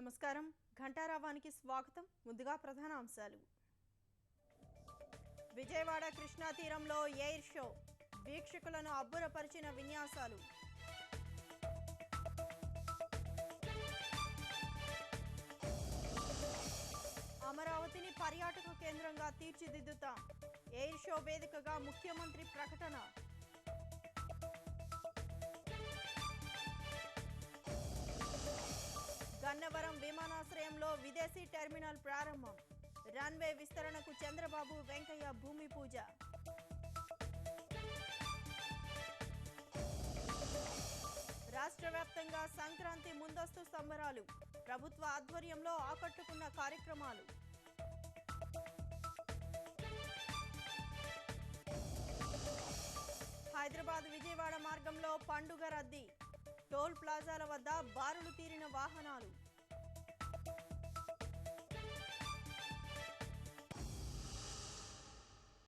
నమస్కారం ఘంటారావానికి స్వాగతం ముందుగా ప్రధాన అంశాలు విజయవాడ కృష్ణా తీరంలో ఎయిర్ షో వీక్షకులను అబ్బురపరిచిన విన్యాసాలు అమరావతిని పర్యాటక కేంద్రంగా తీర్చిదిద్దుతాం ఎయిర్ షో వేదికగా ముఖ్యమంత్రి ప్రకటన గన్నవరం విమానాశ్రయంలో విదేశీ టెర్మినల్ ప్రారంభం రన్వే విస్తరణకు చంద్రబాబు వెంకయ్య భూమి పూజ రాష్ట్ర వ్యాప్తంగా సంక్రాంతి ముందస్తు సంబరాలు ప్రభుత్వ ఆధ్వర్యంలో ఆకట్టుకున్న కార్యక్రమాలు హైదరాబాద్ విజయవాడ మార్గంలో పండుగ రద్దీ టోల్ ప్లాజాల వద్ద బారులు తీరిన వాహనాలు